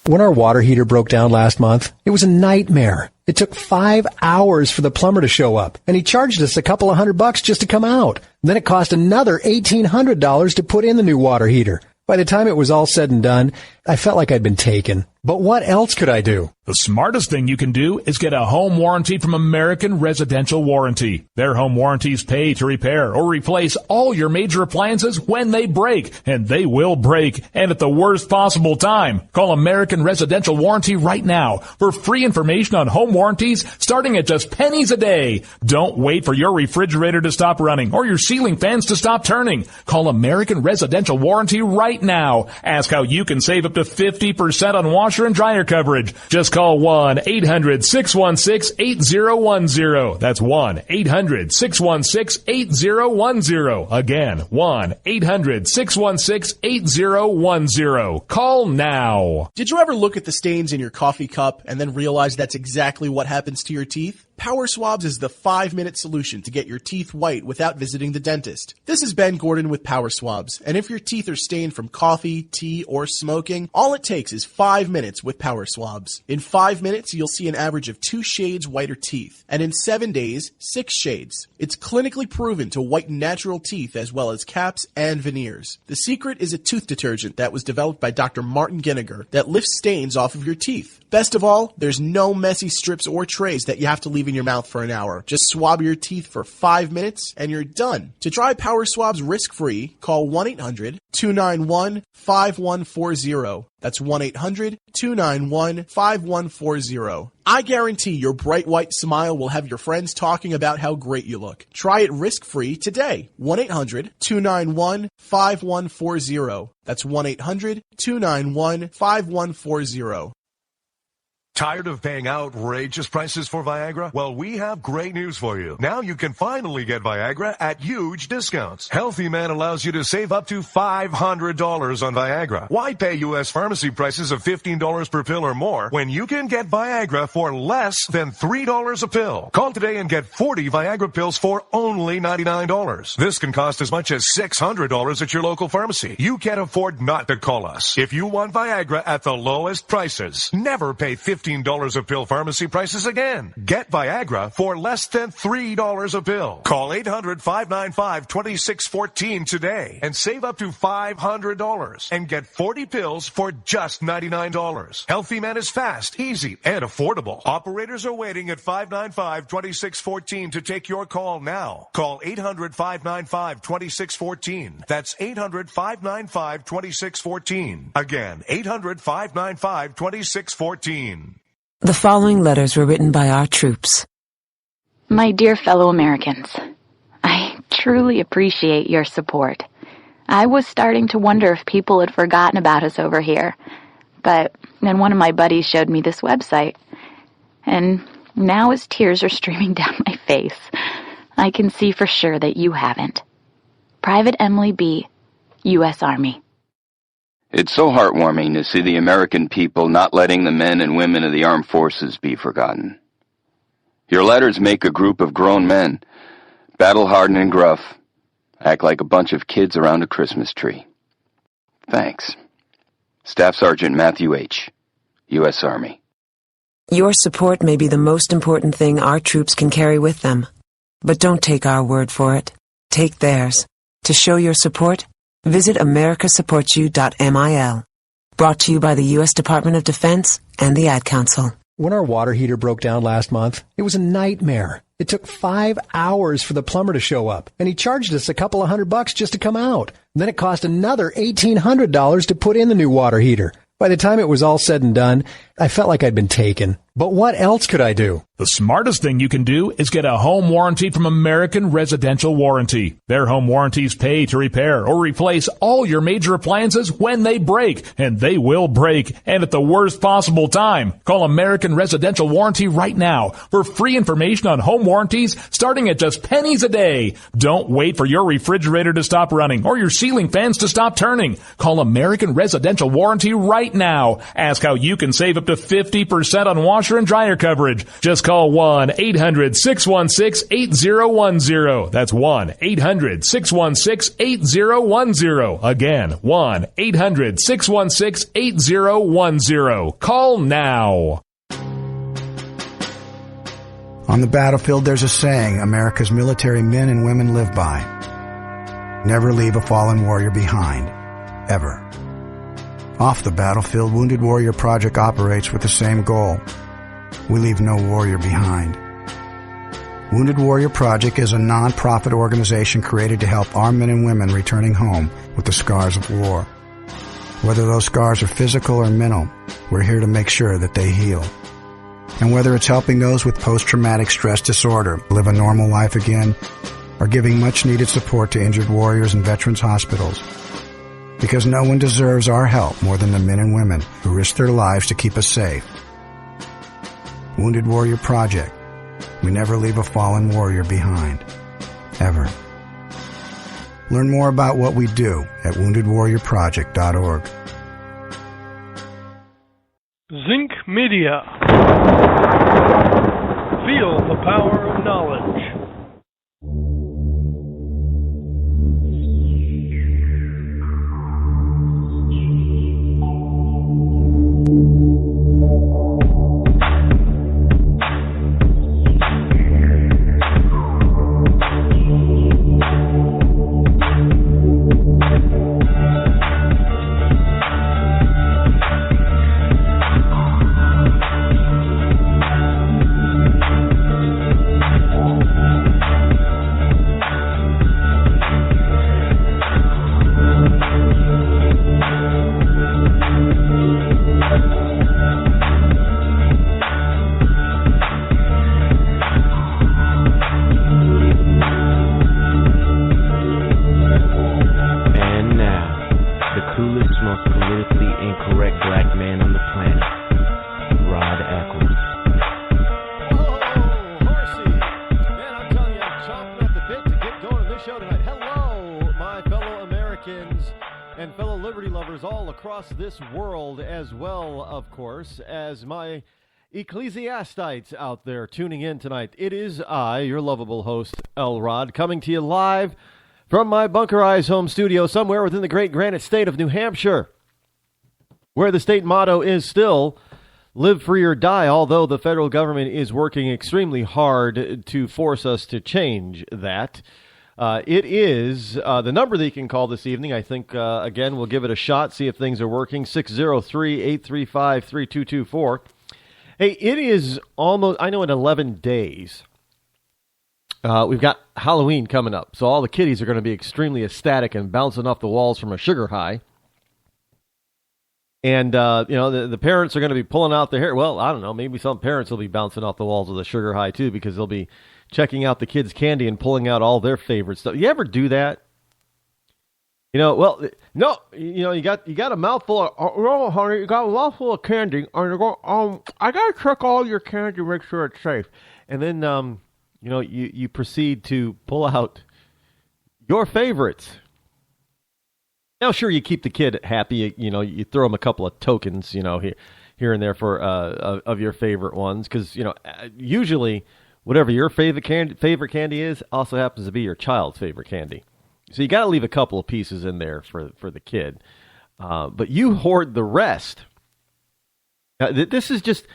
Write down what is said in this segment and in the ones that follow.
When our water heater broke down last month, it was a nightmare. It took 5 hours for the plumber to show up, and he charged us a couple of $100 just to come out. Then it cost another $1,800 to put in the new water heater. By the time it was all said and done, I felt like I'd been taken. But what else could I do? The smartest thing you can do is get a home warranty from American Residential Warranty. Their home warranties pay to repair or replace all your major appliances when they break, and they will break, and at the worst possible time. Call American Residential Warranty right now for free information on home warranties starting at just pennies a day. Don't wait for your refrigerator to stop running or your ceiling fans to stop turning. Call American Residential Warranty right now. Ask how you can save up to 50% on washer and dryer coverage. Just call 1-800-616-8010. That's 1-800-616-8010. Again, 1-800-616-8010. Call now. Did you ever look at the stains in your coffee cup and then realize that's exactly what happens to your teeth? Power Swabs is the 5-minute solution to get your teeth white without visiting the dentist. This is Ben Gordon with Power Swabs, and if your teeth are stained from coffee, tea, or smoking, all it takes is 5 minutes with Power Swabs. In 5 minutes, you'll see an average of 2 shades whiter teeth, and in 7 days, 6 shades. It's clinically proven to whiten natural teeth as well as caps and veneers. The secret is a tooth detergent that was developed by Dr. Martin Ginniger that lifts stains off of your teeth. Best of all, there's no messy strips or trays that you have to leave in your mouth for an hour. Just swab your teeth for 5 minutes and you're done. To try Power Swabs risk-free, call 1-800-291-5140. That's 1-800-291-5140. I guarantee your bright white smile will have your friends talking about how great you look. Try it risk-free today. 1-800-291-5140. That's 1-800-291-5140. Tired of paying outrageous prices for Viagra? Well, we have great news for you. Now you can finally get Viagra at huge discounts. Healthy Man allows you to save up to $500 on Viagra. Why pay U.S. pharmacy prices of $15 per pill or more when you can get Viagra for less than $3 a pill? Call today and get 40 Viagra pills for only $99. This can cost as much as $600 at your local pharmacy. You can't afford not to call us. If you want Viagra at the lowest prices, never pay $15 a pill pharmacy prices again. Get Viagra for less than $3 a pill. Call 800-595-2614 today and save up to $500 and get 40 pills for just $99. Healthy Man is fast, easy, and affordable. Operators are waiting at 595-2614 to take your call now. Call 800-595-2614. That's 800-595-2614. Again, 800-595-2614. The following letters were written by our troops. My dear fellow Americans, I truly appreciate your support. I was starting to wonder if people had forgotten about us over here, but then one of my buddies showed me this website, and now as tears are streaming down my face, I can see for sure that you haven't. Private Emily B., U.S. Army. It's so heartwarming to see the American people not letting the men and women of the armed forces be forgotten. Your letters make a group of grown men, battle-hardened and gruff, act like a bunch of kids around a Christmas tree. Thanks. Staff Sergeant Matthew H., U.S. Army. Your support may be the most important thing our troops can carry with them. But don't take our word for it. Take theirs. To show your support, visit americasupportsyou.mil. Brought to you by the U.S. Department of Defense and the Ad Council. When our water heater broke down last month, it was a nightmare. It took 5 hours for the plumber to show up, and he charged us a couple of $100 just to come out. Then it cost another $1,800 to put in the new water heater. By the time it was all said and done, I felt like I'd been taken. But what else could I do? The smartest thing you can do is get a home warranty from American Residential Warranty. Their home warranties pay to repair or replace all your major appliances when they break, and they will break, and at the worst possible time. Call American Residential Warranty right now for free information on home warranties starting at just pennies a day. Don't wait for your refrigerator to stop running or your ceiling fans to stop turning. Call American Residential Warranty right now. Ask how you can save up to 50% on washer washer and dryer coverage. Just call 1-800-616-8010. That's 1-800-616-8010. Again, 1-800-616-8010. Call now. On the battlefield, there's a saying America's military men and women live by. Never leave a fallen warrior behind. Ever. Off the battlefield, Wounded Warrior Project operates with the same goal. We leave no warrior behind. Wounded Warrior Project is a non-profit organization created to help our men and women returning home with the scars of war. Whether those scars are physical or mental, we're here to make sure that they heal. And whether it's helping those with post-traumatic stress disorder live a normal life again, or giving much-needed support to injured warriors in veterans' hospitals. Because no one deserves our help more than the men and women who risk their lives to keep us safe. Wounded Warrior Project. We never leave a fallen warrior behind. Ever. Learn more about what we do at woundedwarriorproject.org. Zinc Media. Feel the power of knowledge. This world as well, of course, as my ecclesiastites out there tuning in tonight. It is I, your lovable host, L. Rod, coming to you live from my bunkerized home studio somewhere within the great granite state of New Hampshire, where the state motto is still live free or die, although the federal government is working extremely hard to force us to change that. It is the number that you can call this evening. I think, again, we'll give it a shot, see if things are working. 603-835-3224. Hey, it is almost, I know, in 11 days. We've got Halloween coming up, so all the kiddies are going to be extremely ecstatic and bouncing off the walls from a sugar high. And, the parents are going to be pulling out their hair. Well, I don't know, maybe some parents will be bouncing off the walls of the sugar high, too, because they'll be checking out the kids' candy and pulling out all their favorite stuff. You ever do that? No, you got a mouthful of, oh, honey, you got a mouthful of candy, and you go, I got to check all your candy to make sure it's safe. And then, you proceed to pull out your favorites. Now, sure, you keep the kid happy. You throw him a couple of tokens, here and there for of your favorite ones, because usually whatever your favorite candy is also happens to be your child's favorite candy. So you got to leave a couple of pieces in there for the kid, but you hoard the rest. This is just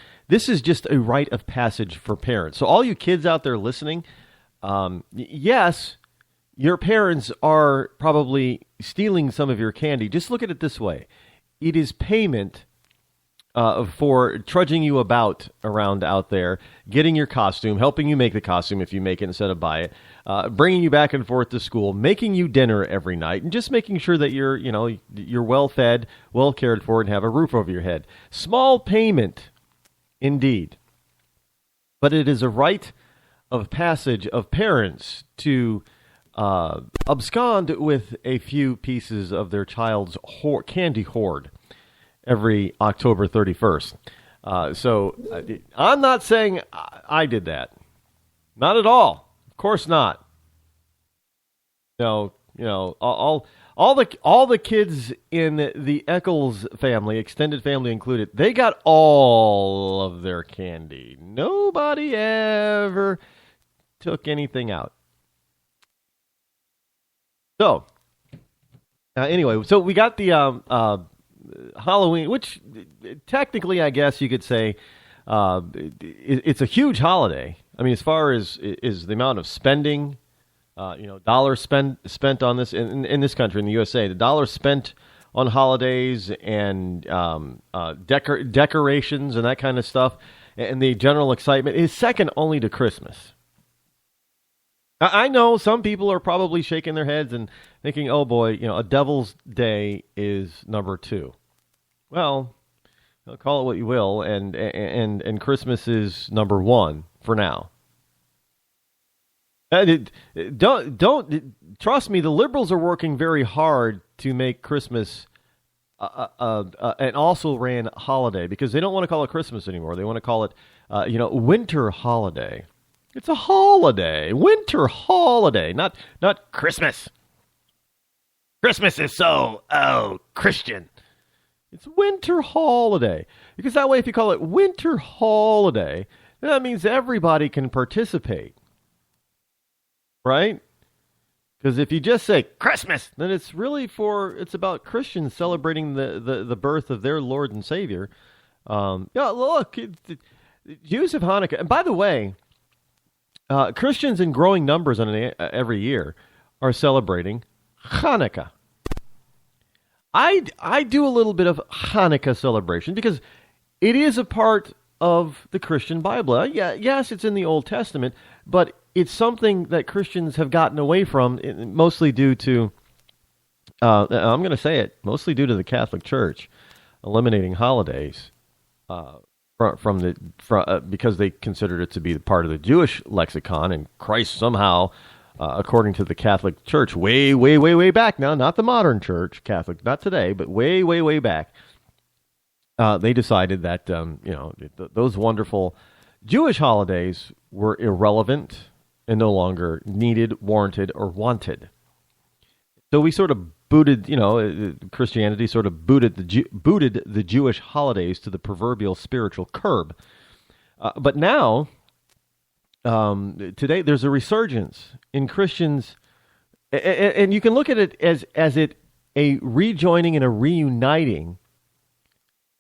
a rite of passage for parents. So all you kids out there listening, yes, your parents are probably stealing some of your candy. Just look at it this way: it is payment for trudging you about around out there, getting your costume, helping you make the costume if you make it instead of buy it, bringing you back and forth to school, making you dinner every night, and just making sure that you're well fed, well cared for, and have a roof over your head. Small payment, indeed, but it is a rite of passage of parents to abscond with a few pieces of their child's candy hoard every October 31st. So I'm not saying I did that. Not at all. Of course not. No, all all the kids in the Eccles family, extended family included, they got all of their candy. Nobody ever took anything out. So, anyway, so we got the Halloween, which technically, I guess you could say, it's a huge holiday. I mean, as far as the amount of spending, dollars spent on this in this country, in the USA, the dollars spent on holidays and decorations and that kind of stuff, and the general excitement is second only to Christmas. I know some people are probably shaking their heads and thinking, "Oh boy, a Devil's Day is number 2." Well, call it what you will, and Christmas is number 1 for now. Don't trust me. The liberals are working very hard to make Christmas an also ran holiday, because they don't want to call it Christmas anymore. They want to call it, winter holiday. It's a holiday, winter holiday, not Christmas. Christmas is so Christian. It's winter holiday, because that way, if you call it winter holiday, then that means everybody can participate. Right? Because if you just say Christmas, then it's about Christians celebrating the birth of their Lord and Savior. Look, Jews have Hanukkah. And by the way, Christians in growing numbers every year are celebrating Hanukkah. I do a little bit of Hanukkah celebration because it is a part of the Christian Bible. Yes, it's in the Old Testament, but it's something that Christians have gotten away from, mostly due to, I'm going to say it, mostly due to the Catholic Church eliminating holidays because they considered it to be part of the Jewish lexicon, and Christ somehow, according to the Catholic Church, way, way, way, way back now, not the modern church, Catholic, not today, but way, way, way back, they decided that, those wonderful Jewish holidays were irrelevant and no longer needed, warranted, or wanted. So we sort of booted, Christianity sort of booted the Jewish holidays to the proverbial spiritual curb. But now, today, there's a resurgence in Christians, and you can look at it as a rejoining and a reuniting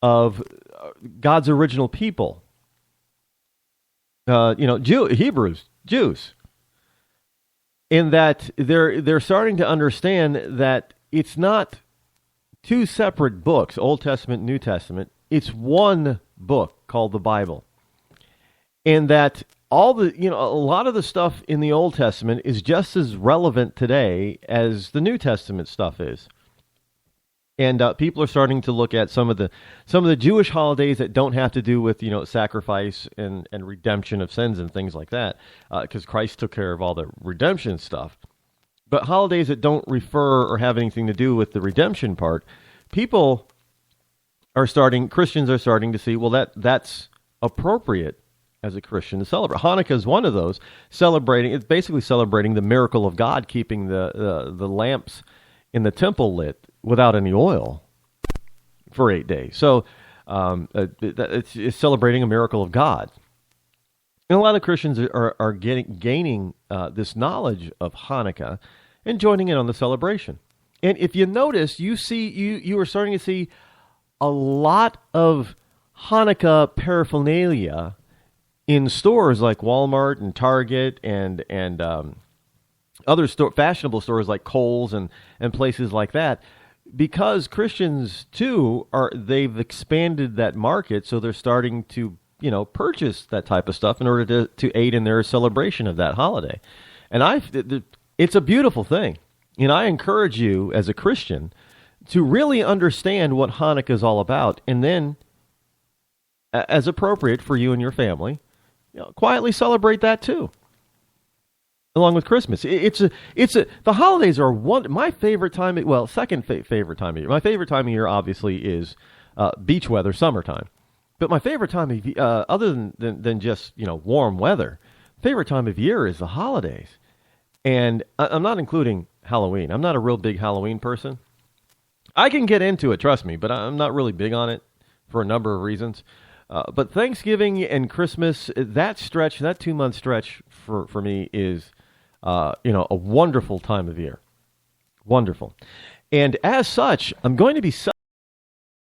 of God's original people. Hebrews, Jews, in that they're starting to understand that it's not two separate books, Old Testament, New Testament. It's one book called the Bible, and that a lot of the stuff in the Old Testament is just as relevant today as the New Testament stuff is. And people are starting to look at some of the Jewish holidays that don't have to do with sacrifice and redemption of sins and things like that, because Christ took care of all the redemption stuff. But holidays that don't refer or have anything to do with the redemption part, Christians are starting to see, well, that's appropriate as a Christian to celebrate. Hanukkah is one of those. It's basically celebrating the miracle of God keeping the lamps in the temple lit without any oil for 8 days. So it's celebrating a miracle of God. And a lot of Christians are gaining this knowledge of Hanukkah and joining in on the celebration. And if you notice, you are starting to see a lot of Hanukkah paraphernalia in stores like Walmart and Target and other fashionable stores like Kohl's and places like that, because Christians too they've expanded that market, so they're starting to purchase that type of stuff in order to aid in their celebration of that holiday. And it's a beautiful thing. And I encourage you as a Christian to really understand what Hanukkah is all about, and then, as appropriate for you and your family, quietly celebrate that too, along with Christmas. The holidays are my favorite time. Second favorite time of year. My favorite time of year obviously is beach weather, summertime. But my favorite time of other than just warm weather, favorite time of year is the holidays. And I'm not including Halloween. I'm not a real big Halloween person. I can get into it, trust me, but I'm not really big on it for a number of reasons. But Thanksgiving and Christmas, that 2-month stretch for me is, a wonderful time of year. Wonderful. And as such, I'm going to be